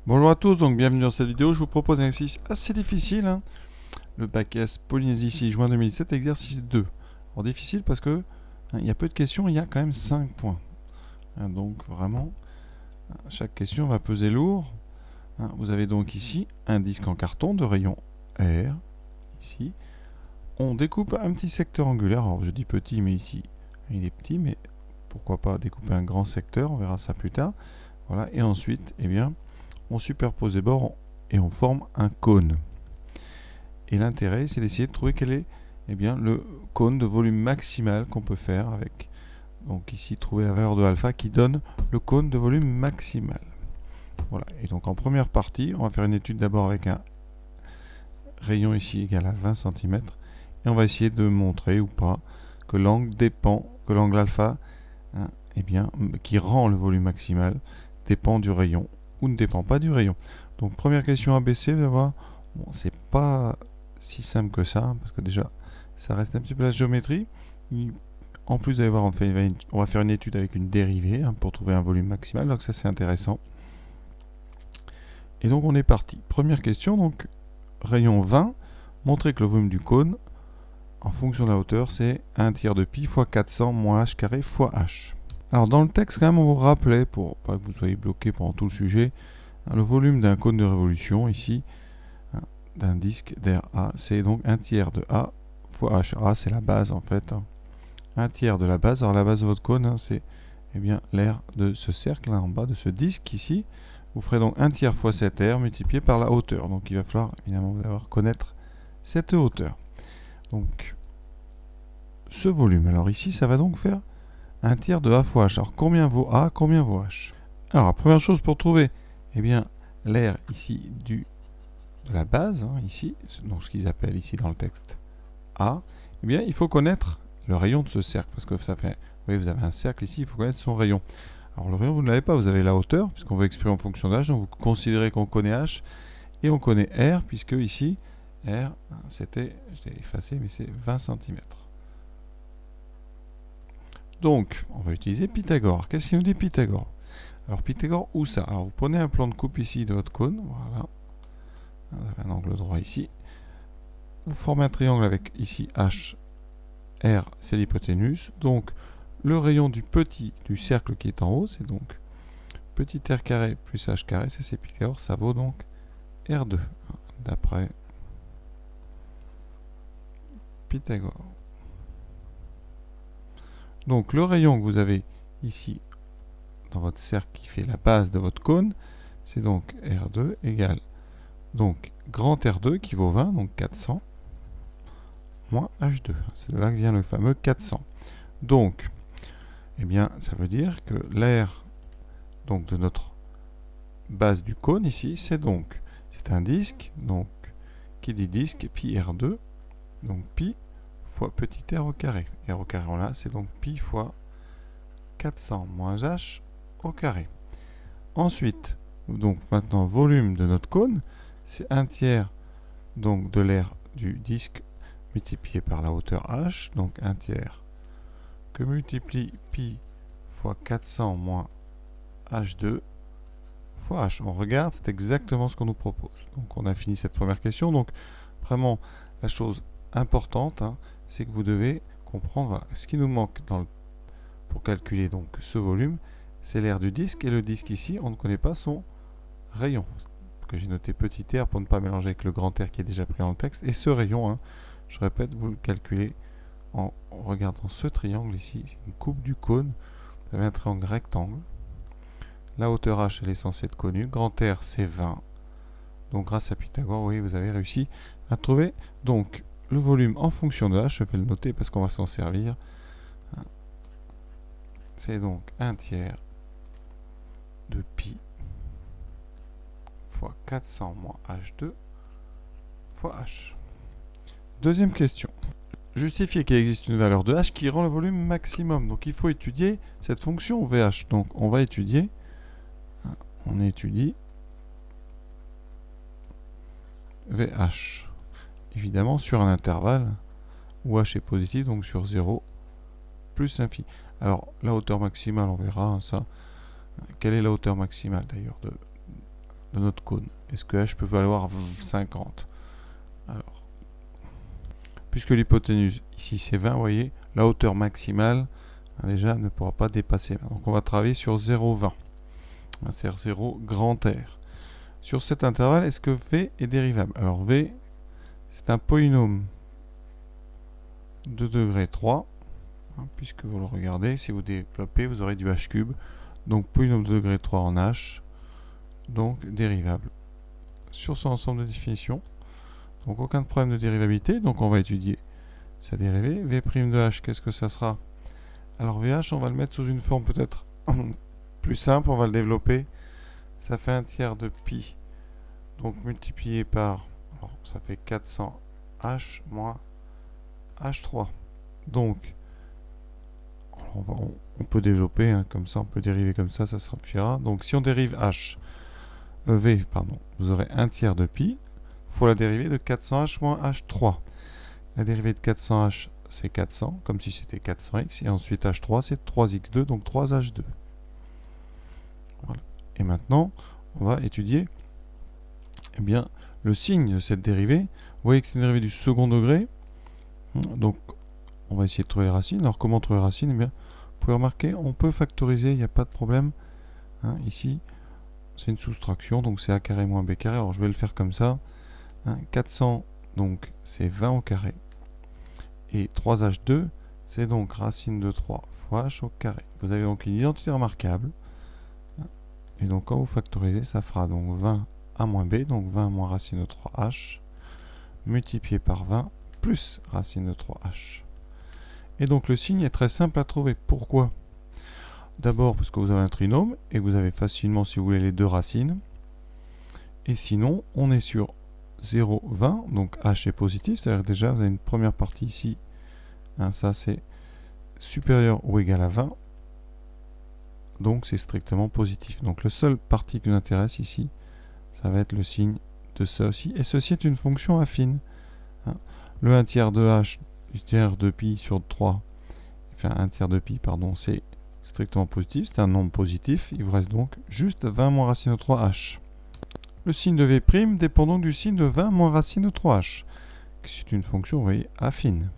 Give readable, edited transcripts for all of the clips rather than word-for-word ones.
Bonjour à tous, donc bienvenue dans cette vidéo. Je vous propose un exercice assez difficile, hein. Le bac S Polynésie 6 juin 2017, exercice 2. Alors difficile parce que il y a peu de questions, il y a quand même 5 points. Donc vraiment, chaque question va peser lourd. Vous avez donc ici un disque en carton de rayon R. Ici, on découpe un petit secteur angulaire. Alors je dis petit, mais ici il est petit, mais pourquoi pas découper un grand secteur, on verra ça plus tard. Voilà, et ensuite, eh bien, on superpose les bords et on forme un cône. Et l'intérêt, c'est d'essayer de trouver quel est le cône de volume maximal qu'on peut faire avec. Donc ici, trouver la valeur de alpha qui donne le cône de volume maximal. Voilà. Et donc en première partie, on va faire une étude d'abord avec un rayon ici égal à 20 cm. Et on va essayer de montrer ou pas que l'angle dépend, que l'angle alpha, qui rend le volume maximal, dépend du rayon ou ne dépend pas du rayon. Donc première question ABC, vous allez voir, bon, c'est pas si simple que ça, parce que déjà, ça reste un petit peu la géométrie. En plus, vous allez voir, on va faire une étude avec une dérivée pour trouver un volume maximal, donc ça c'est intéressant. Et donc on est parti. Première question, donc rayon 20, montrer que le volume du cône, en fonction de la hauteur, c'est 1 tiers de pi fois 400 moins h carré fois h. Alors dans le texte, quand même, on vous rappelait, pour pas que vous soyez bloqué pendant tout le sujet, le volume d'un cône de révolution, ici, d'un disque d'air A, c'est donc 1 tiers de A fois H. A, c'est la base en fait. 1 tiers de la base. Alors la base de votre cône, c'est l'air de ce cercle là en bas, de ce disque ici. Vous ferez donc 1 tiers fois cet air multiplié par la hauteur. Donc il va falloir évidemment connaître cette hauteur. Donc ce volume, alors ici, ça va donc faire 1 tiers de A fois H. Alors combien vaut A, combien vaut H? Alors la première chose pour trouver l'air ici de la base, ici, donc ce qu'ils appellent ici dans le texte A, il faut connaître le rayon de ce cercle, parce que ça fait, vous voyez, vous avez un cercle ici, il faut connaître son rayon. Alors le rayon, vous ne l'avez pas, vous avez la hauteur, puisqu'on veut exprimer en fonction de H, donc vous considérez qu'on connaît H, et on connaît R, puisque ici, R, c'était, je l'ai effacé, mais c'est 20 cm. Donc, on va utiliser Pythagore. Qu'est-ce qu'il nous dit Pythagore? Alors Pythagore, où ça? Alors vous prenez un plan de coupe ici de votre cône, voilà, vous avez un angle droit ici, vous formez un triangle avec ici H, R, c'est l'hypoténuse, donc le rayon du cercle qui est en haut, c'est donc petit r carré plus h carré, c'est Pythagore, ça vaut donc R2, d'après Pythagore. Donc le rayon que vous avez ici dans votre cercle qui fait la base de votre cône, c'est donc R2 égale donc grand R2 qui vaut 20, donc 400, moins H2. C'est de là que vient le fameux 400. Donc, ça veut dire que l'air donc de notre base du cône ici, c'est un disque, donc qui dit disque, pi R2, donc pi fois petit r au carré. R au carré, là, c'est donc pi fois 400 moins h au carré. Ensuite, donc maintenant, volume de notre cône, c'est 1 tiers donc de l'air du disque multiplié par la hauteur h, donc 1 tiers que multiplie pi fois 400 moins h2 fois h. On regarde, c'est exactement ce qu'on nous propose. Donc on a fini cette première question. Donc vraiment, la chose importante, c'est que vous devez comprendre, voilà, ce qui nous manque pour calculer donc ce volume, c'est l'air du disque. Et le disque ici, on ne connaît pas son rayon. Que j'ai noté petit r pour ne pas mélanger avec le grand R qui est déjà pris dans le texte. Et ce rayon, je répète, vous le calculez en regardant ce triangle ici, c'est une coupe du cône. Vous avez un triangle rectangle. La hauteur h, elle est censée être connue. Grand R, c'est 20. Donc grâce à Pythagore, oui, vous avez réussi à trouver donc le volume en fonction de h. Je vais le noter parce qu'on va s'en servir. C'est donc 1 tiers de pi fois 400 moins h2 fois h. Deuxième question. Justifier qu'il existe une valeur de h qui rend le volume maximum. Donc il faut étudier cette fonction VH. Donc on va étudier, on étudie VH. Évidemment sur un intervalle où h est positif, donc sur 0 plus l'infini. Alors la hauteur maximale, on verra ça. Quelle est la hauteur maximale d'ailleurs de notre cône. Est-ce que h peut valoir 50? Alors, puisque l'hypoténuse ici c'est 20, vous voyez, la hauteur maximale déjà ne pourra pas dépasser. Donc on va travailler sur 0,20. C'est-à-dire 0 grand R. Sur cet intervalle, est-ce que V est dérivable? Alors V, c'est un polynôme de degré 3. Puisque vous le regardez, si vous développez, vous aurez du h cube. Donc polynôme de degré 3 en h, donc dérivable sur son ensemble de définitions. Donc aucun problème de dérivabilité, donc on va étudier sa dérivée. V' de h, qu'est-ce que ça sera? Alors VH, on va le mettre sous une forme peut-être plus simple, on va le développer. Ça fait 1/3 de pi, donc multiplié par, alors ça fait 400h moins h3. Donc, on peut développer, hein, comme ça, on peut dériver comme ça suffira. Donc si on dérive h, v, pardon, vous aurez 1/3 de pi, fois la dérivée de 400h moins h3. La dérivée de 400h, c'est 400, comme si c'était 400x, et ensuite h3, c'est 3x2, donc 3h2. Voilà. Et maintenant, on va étudier eh bien, le signe de cette dérivée. Vous voyez que c'est une dérivée du second degré, donc on va essayer de trouver les racines. Alors comment trouver les racines? Eh bien, vous pouvez remarquer, on peut factoriser, il n'y a pas de problème. Hein, ici, c'est une soustraction, donc c'est a carré moins b carré. Alors je vais le faire comme ça. Hein, 400, donc c'est 20 au carré. Et 3h2, c'est donc racine de 3 fois h au carré. Vous avez donc une identité remarquable. Et donc quand vous factorisez, ça fera donc 20 a moins b, donc 20 moins racine de 3h, multiplié par 20, plus racine de 3h. Et donc le signe est très simple à trouver. Pourquoi? D'abord parce que vous avez un trinôme, et vous avez facilement, si vous voulez, les deux racines. Et sinon, on est sur 0, 20, donc h est positif, c'est-à-dire déjà, vous avez une première partie ici, hein, ça c'est supérieur ou égal à 20, donc c'est strictement positif. Donc la seule partie qui nous intéresse ici, ça va être le signe de ceci, et ceci est une fonction affine. Hein. Le 1/3 de h, 1/3 de pi sur 3, enfin 1/3 de pi, pardon, c'est strictement positif, c'est un nombre positif, il vous reste donc juste 20 moins racine de 3h. Le signe de V' dépend donc du signe de 20 moins racine de 3h. C'est une fonction, vous voyez, affine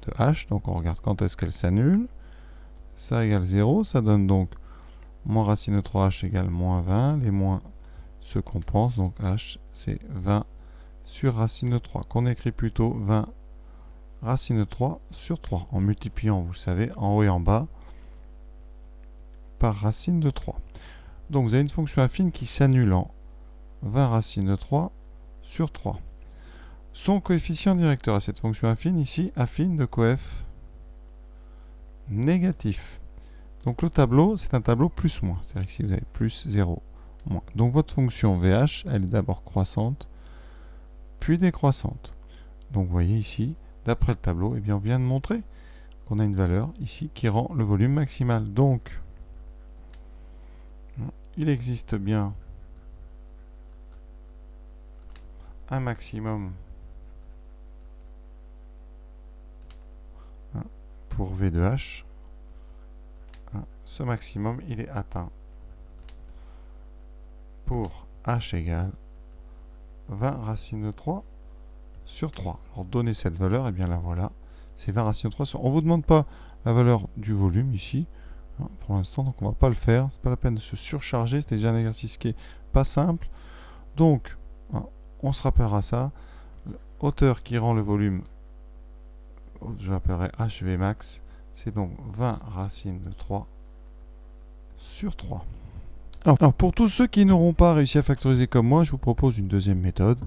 de h, donc on regarde quand est-ce qu'elle s'annule. Ça égale 0, ça donne donc moins racine de 3h égale moins 20, les moins se compensent, donc h c'est 20 sur racine de 3, qu'on écrit plutôt 20 racine de 3 sur 3, en multipliant, vous le savez, en haut et en bas, par racine de 3. Donc vous avez une fonction affine qui s'annule en 20 racine de 3 sur 3. Son coefficient directeur à cette fonction affine, ici, affine de coef négatif. Donc le tableau, c'est un tableau plus-moins. C'est-à-dire que si vous avez plus 0, moins. Donc votre fonction VH, elle est d'abord croissante, puis décroissante. Donc vous voyez ici, d'après le tableau, eh bien, on vient de montrer qu'on a une valeur ici qui rend le volume maximal. Donc, il existe bien un maximum pour V de H. Ce maximum, il est atteint pour H égale 20 racine de 3 sur 3. Alors, donner cette valeur, et bien la voilà. C'est 20 racine de 3 sur... On ne vous demande pas la valeur du volume ici, hein, pour l'instant, donc on ne va pas le faire. C'est pas la peine de se surcharger, c'est déjà un exercice qui est pas simple. Donc, hein, on se rappellera ça. Hauteur qui rend le volume, je l'appellerai HV max, c'est donc 20 racine de 3 sur 3. Alors, pour tous ceux qui n'auront pas réussi à factoriser comme moi, je vous propose une deuxième méthode.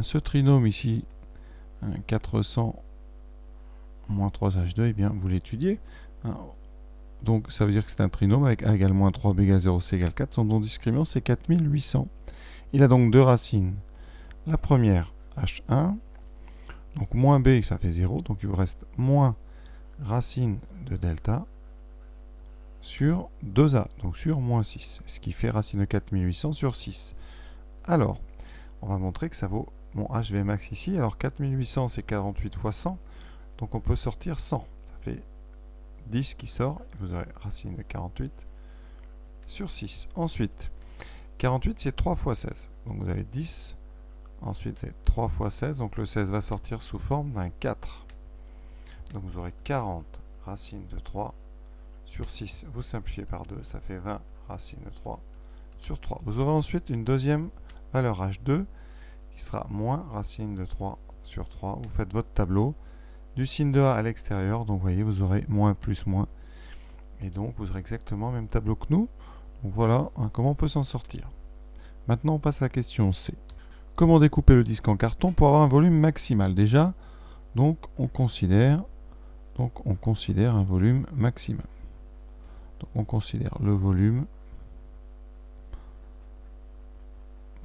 Ce trinôme ici, 400 moins 3h2, eh bien, vous l'étudiez. Donc, ça veut dire que c'est un trinôme avec a égale moins 3, b égale 0, c égale 4. Son nom discriminant, c'est 4800. Il a donc deux racines. La première, h1. Donc, moins b, ça fait 0. Donc, il vous reste moins racine de delta sur 2a, donc sur moins 6, ce qui fait racine de 4800 sur 6. Alors, on va montrer que ça vaut mon HV max ici. Alors 4800 c'est 48 fois 100, donc on peut sortir 100. Ça fait 10 qui sort, et vous aurez racine de 48 sur 6. Ensuite, 48, c'est 3 fois 16. Donc vous avez 10. Ensuite, c'est 3 fois 16. Donc le 16 va sortir sous forme d'un 4. Donc vous aurez 40 racine de 3 sur 6. Vous simplifiez par 2, ça fait 20 racine de 3 sur 3. Vous aurez ensuite une deuxième valeur h2 qui sera moins racine de 3 sur 3. Vous faites votre tableau du signe de A à l'extérieur. Donc vous voyez, vous aurez moins plus moins. Et donc vous aurez exactement le même tableau que nous. Donc voilà comment on peut s'en sortir. Maintenant on passe à la question C. Comment découper le disque en carton pour avoir un volume maximal? Déjà, donc on considère un volume maximal. Donc on considère le volume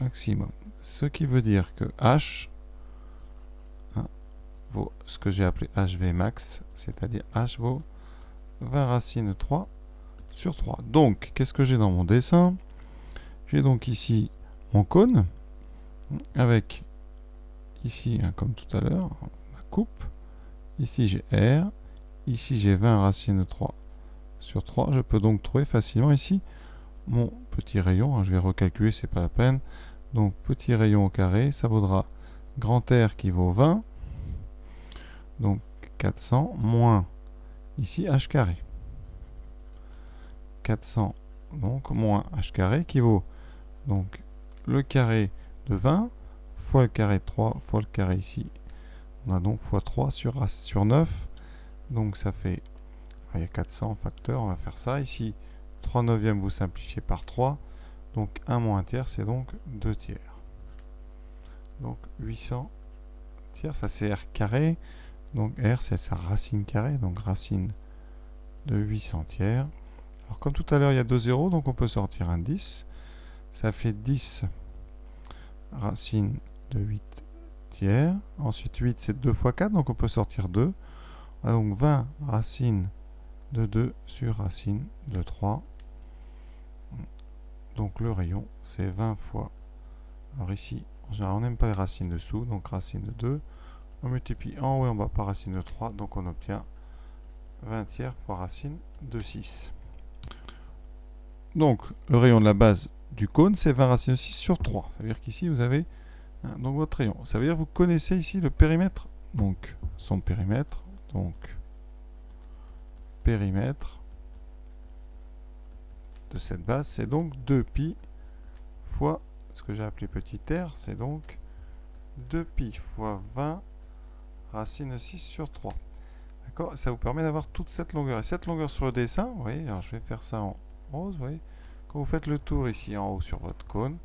maximum. Ce qui veut dire que H vaut ce que j'ai appelé HV max, c'est-à-dire H vaut 20 racine 3 sur 3. Donc, qu'est-ce que j'ai dans mon dessin? J'ai donc ici mon cône, avec ici, comme tout à l'heure, ma coupe. Ici j'ai R, ici j'ai 20 racine 3 sur 3. Je peux donc trouver facilement ici mon petit rayon. Je vais recalculer, c'est pas la peine. Donc petit rayon au carré, ça vaudra grand R qui vaut 20. Donc 400 moins ici h carré. 400 donc moins h carré qui vaut donc le carré de 20 fois le carré de 3 fois le carré ici. On a donc fois 3 sur 9. Donc ça fait, il y a 400 en facteur, on va faire ça. Ici, 3 neuvièmes, vous simplifiez par 3. Donc 1 moins 1 tiers, c'est donc 2 tiers. Donc 800 tiers, ça c'est R carré. Donc R, c'est sa racine carrée, donc racine de 800 tiers. Alors comme tout à l'heure, il y a 2 zéros, donc on peut sortir un 10. Ça fait 10 racine de 8 tiers. Ensuite 8, c'est 2 fois 4, donc on peut sortir 2. On a donc 20 racine de 2 sur racine de 3. Donc le rayon, c'est 20 fois. Alors ici, en général, on n'aime pas les racines dessous, donc racine de 2. On multiplie en haut et en bas par racine de 3, donc on obtient 20 tiers fois racine de 6. Donc le rayon de la base du cône, c'est 20 racine de 6 sur 3. Ça veut dire qu'ici, vous avez donc votre rayon. Ça veut dire que vous connaissez ici le périmètre. Donc son périmètre, donc périmètre de cette base, c'est donc 2pi fois ce que j'ai appelé petit r, c'est donc 2pi fois 20 racine de 6 sur 3. D'accord? Ça vous permet d'avoir toute cette longueur. Et cette longueur sur le dessin, vous voyez, alors je vais faire ça en rose, vous voyez, quand vous faites le tour ici en haut sur votre cône,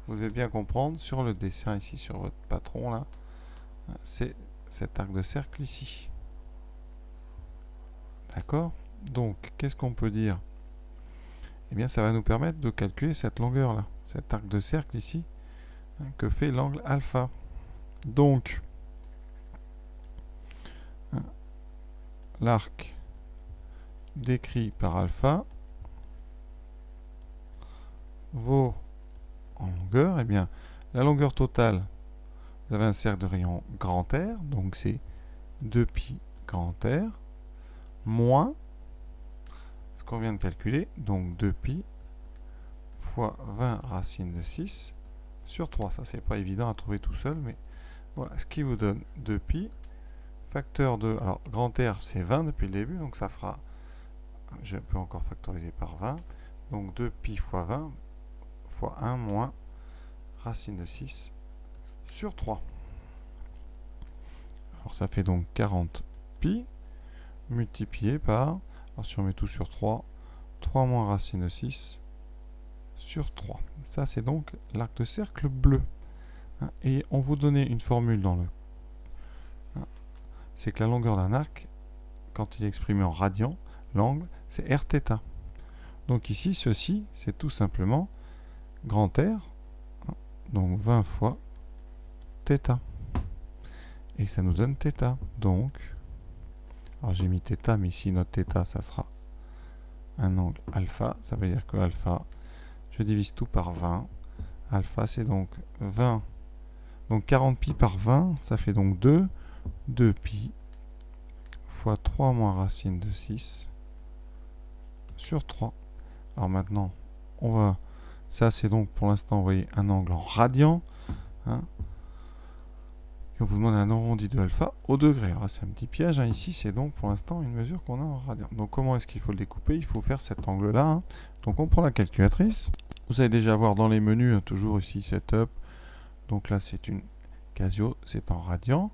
vous devez bien comprendre sur le dessin ici sur votre patron là, c'est cet arc de cercle ici. D'accord? Donc, qu'est-ce qu'on peut dire? Eh bien, ça va nous permettre de calculer cette longueur là, cet arc de cercle ici, que fait l'angle alpha. Donc, l'arc décrit par alpha vaut en longueur, eh bien, la longueur totale, vous avez un cercle de rayon grand R, donc c'est 2pi grand R, moins ce qu'on vient de calculer, donc 2pi fois 20 racine de 6 sur 3. Ça, c'est pas évident à trouver tout seul, mais voilà, ce qui vous donne 2pi, facteur de, alors grand R, c'est 20 depuis le début, donc ça fera, je peux encore factoriser par 20, donc 2pi fois 20 fois 1 moins racine de 6 sur 3. Alors ça fait donc 40 pi multiplié par, alors si on met tout sur 3, 3 moins racine de 6 sur 3. Ça c'est donc l'arc de cercle bleu. Et on vous donnait une formule dans le... C'est que la longueur d'un arc, quand il est exprimé en radians, l'angle, c'est rθ. Donc ici, ceci, c'est tout simplement grand R, donc 20 fois θ. Et ça nous donne θ. Donc, alors j'ai mis θ, mais ici notre θ, ça sera un angle alpha. Ça veut dire que alpha, je divise tout par 20. Alpha, c'est donc 20. Donc 40 pi par 20, ça fait donc 2 pi fois 3 moins racine de 6 sur 3. Alors maintenant, on va Ça, c'est donc pour l'instant, vous voyez, un angle en radian. Hein. Et on vous demande un arrondi de alpha au degré. Alors c'est un petit piège. Hein. Ici, c'est donc pour l'instant une mesure qu'on a en radian. Donc comment est-ce qu'il faut le découper? Il faut faire cet angle-là. Hein. Donc on prend la calculatrice. Vous allez déjà voir dans les menus, hein, toujours ici, Setup. Donc là, c'est une Casio, c'est en radian.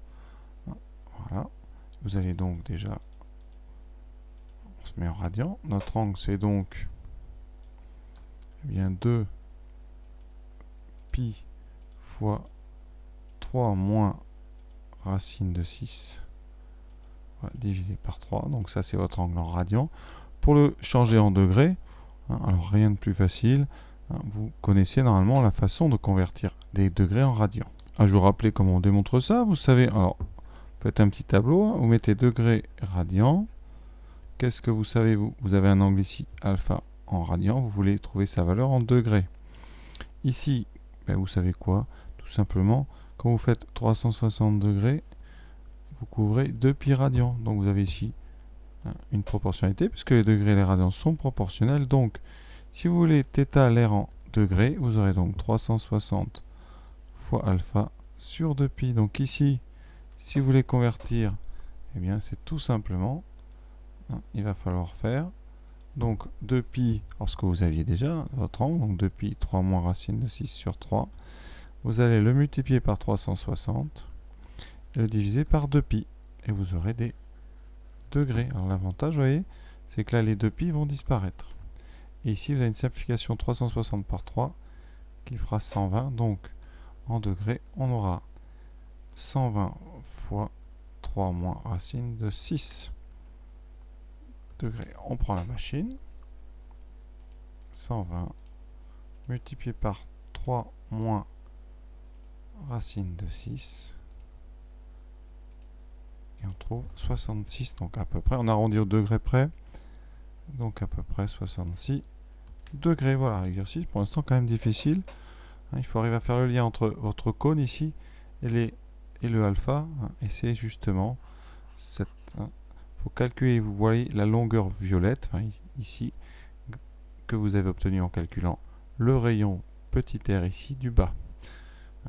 Voilà. Vous allez donc déjà... On se met en radian. Notre angle, c'est donc... Eh bien 2 pi fois 3 moins racine de 6 voilà, divisé par 3. Donc ça, c'est votre angle en radian. Pour le changer en degrés, hein, alors rien de plus facile. Hein, vous connaissez normalement la façon de convertir des degrés en radians. Je vous rappelle comment on démontre ça. Vous savez, alors, faites un petit tableau. Hein, vous mettez degrés radians. Qu'est-ce que vous savez, vous? Vous avez un angle ici, alpha en radian. Vous voulez trouver sa valeur en degrés. Ici, ben, vous savez quoi? Tout simplement, quand vous faites 360 degrés, vous couvrez 2 pi radians. Donc vous avez ici une proportionnalité, puisque les degrés et les radians sont proportionnels. Donc, si vous voulez θ l'air en degrés, vous aurez donc 360 fois alpha sur 2 pi. Donc ici, si vous voulez convertir, eh bien c'est tout simplement, hein, il va falloir faire donc 2 pi, alors ce que vous aviez déjà, votre angle, donc 2 pi, 3 moins racine de 6 sur 3. Vous allez le multiplier par 360 et le diviser par 2 pi. Et vous aurez des degrés. Alors l'avantage, vous voyez, c'est que là, les 2 pi vont disparaître. Et ici, vous avez une simplification 360 par 3 qui fera 120. Donc, en degrés, on aura 120 fois 3 moins racine de 6 degrés. On prend la machine. 120 multiplié par 3 moins racine de 6. Et on trouve 66, donc à peu près, on arrondit au degré près, donc à peu près 66 degrés. Voilà, l'exercice pour l'instant quand même difficile. Hein, il faut arriver à faire le lien entre votre cône ici et le alpha, hein, et c'est justement cette... Hein, faut calculer, vous voyez la longueur violette, hein, ici, que vous avez obtenu en calculant le rayon petit r ici du bas.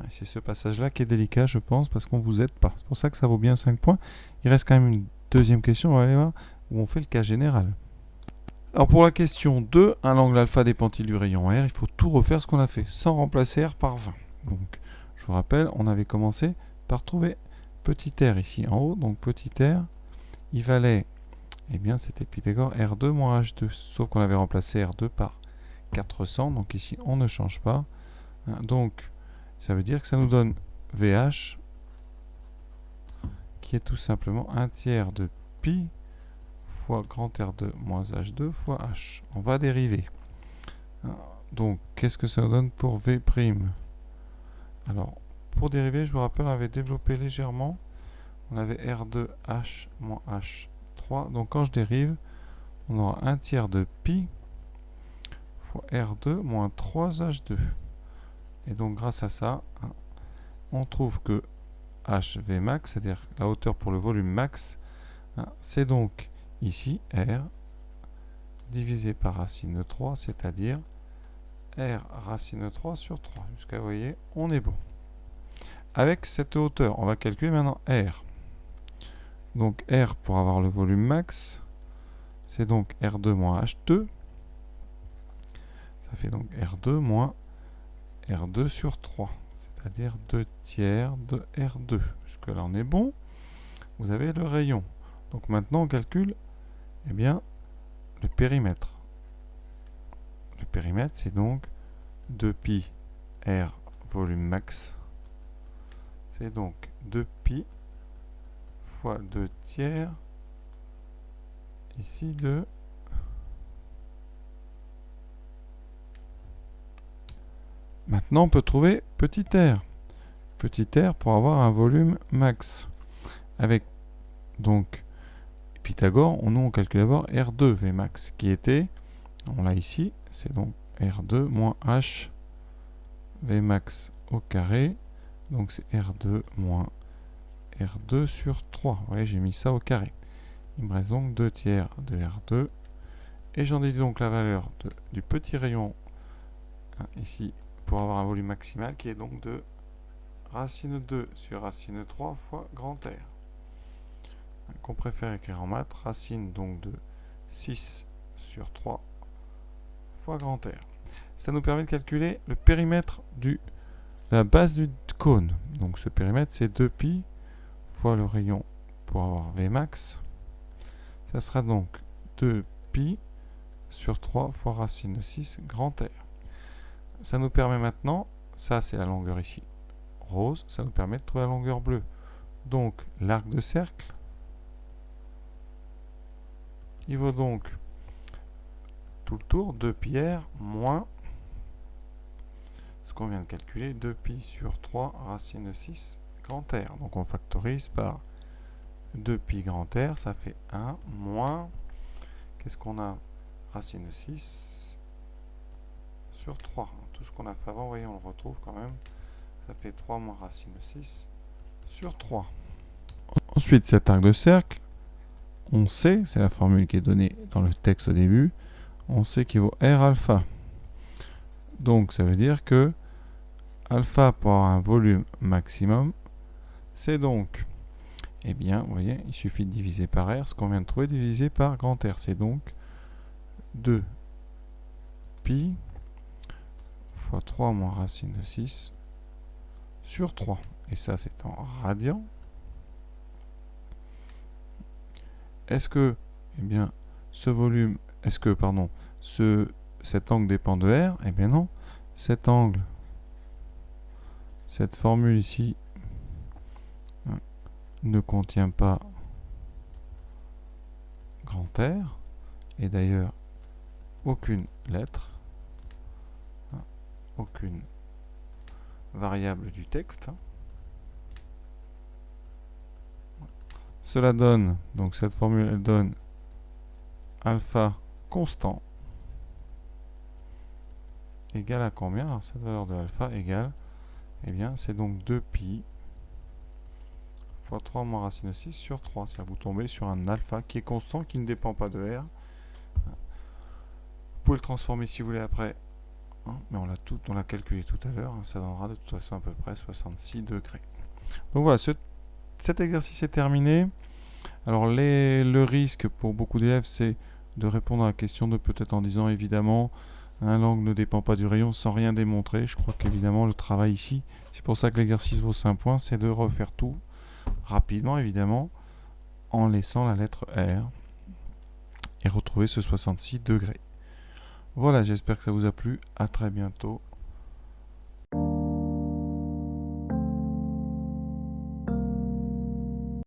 C'est ce passage-là qui est délicat, je pense, parce qu'on ne vous aide pas. C'est pour ça que ça vaut bien 5 points. Il reste quand même une deuxième question, on va aller voir, où on fait le cas général. Alors pour la question 2, un angle alpha dépend-il du rayon R? Il faut tout refaire ce qu'on a fait, sans remplacer R par 20. Donc, je vous rappelle, on avait commencé par trouver petit r ici en haut. Donc petit r, il valait, eh bien c'était Pythagore, R2 moins H2. Sauf qu'on avait remplacé R2 par 400. Donc ici, on ne change pas. Donc, ça veut dire que ça nous donne VH qui est tout simplement 1 tiers de pi fois grand R2 moins H2 fois H. On va dériver. Donc, qu'est-ce que ça nous donne pour V'? Alors, pour dériver, je vous rappelle, on avait développé légèrement. On avait R2H moins H3. Donc, quand je dérive, on aura 1 tiers de pi fois R2 moins 3H2. Et donc, grâce à ça, on trouve que HV max, c'est-à-dire la hauteur pour le volume max, c'est donc ici R divisé par racine de 3, c'est-à-dire R racine de 3 sur 3. Jusqu'à, vous voyez, on est bon. Avec cette hauteur, on va calculer maintenant R. Donc R, pour avoir le volume max, c'est donc R2 moins H2. Ça fait donc R2 moins R2 sur 3. C'est-à-dire 2 tiers de R2. Jusque-là, on est bon. Vous avez le rayon. Donc maintenant, on calcule, eh bien, le périmètre. Le périmètre, c'est donc 2 pi R volume max. C'est donc 2 pi fois 2 tiers, ici de... Maintenant, on peut trouver petit r. Petit r pour avoir un volume max. Avec donc Pythagore, on calcule d'abord R2 Vmax, qui était, on l'a ici, c'est donc R2 moins H Vmax au carré. Donc c'est R2 moins R2 sur 3. Vous voyez, j'ai mis ça au carré. Il me reste donc 2 tiers de R2. Et j'en déduis donc la valeur du petit rayon ici, pour avoir un volume maximal qui est donc de racine 2 sur racine 3 fois grand R. Qu'on préfère écrire en maths, racine donc de 6 sur 3 fois grand R. Ça nous permet de calculer le périmètre de la base du cône. Donc ce périmètre, c'est 2pi fois le rayon pour avoir Vmax. Ça sera donc 2pi sur 3 fois racine de 6 grand R. Ça nous permet maintenant, ça c'est la longueur ici, rose, ça nous permet de trouver la longueur bleue. Donc l'arc de cercle, il vaut donc tout le tour 2πr moins ce qu'on vient de calculer, 2pi sur 3 racine de 6 grand R. Donc on factorise par 2pi grand R, ça fait 1 moins, qu'est-ce qu'on a? Racine de 6 sur 3. Tout ce qu'on a fait avant, vous voyez, on le retrouve quand même. Ça fait 3 moins racine de 6 sur 3. Ensuite, cet arc de cercle, on sait, c'est la formule qui est donnée dans le texte au début, on sait qu'il vaut R alpha. Donc ça veut dire que alpha pour avoir un volume maximum, c'est donc, eh bien, vous voyez, il suffit de diviser par R, ce qu'on vient de trouver, divisé par grand R. C'est donc 2 pi fois 3 moins racine de 6 sur 3. Et ça, c'est en radians. Est-ce que, eh bien, ce volume, est-ce que, pardon, cet angle dépend de R? Eh bien non. Cet angle, cette formule ici, ne contient pas grand R, et d'ailleurs, aucune lettre, aucune variable du texte. Cela donne, donc cette formule, elle donne alpha constant égale à combien? Alors cette valeur de alpha égale, eh bien c'est donc 2pi fois 3 moins racine de 6 sur 3. C'est-à-dire que vous tombez sur un alpha qui est constant, qui ne dépend pas de R. Vous pouvez le transformer si vous voulez après, mais on l'a calculé tout à l'heure, ça donnera de toute façon à peu près 66 degrés. Donc voilà, cet exercice est terminé. Alors le risque pour beaucoup d'élèves, c'est de répondre à la question de peut-être en disant évidemment l'angle ne dépend pas du rayon sans rien démontrer. Je crois qu'évidemment le travail ici, c'est pour ça que l'exercice vaut 5 points, c'est de refaire tout rapidement évidemment en laissant la lettre R et retrouver ce 66 degrés. Voilà, j'espère que ça vous a plu. À très bientôt.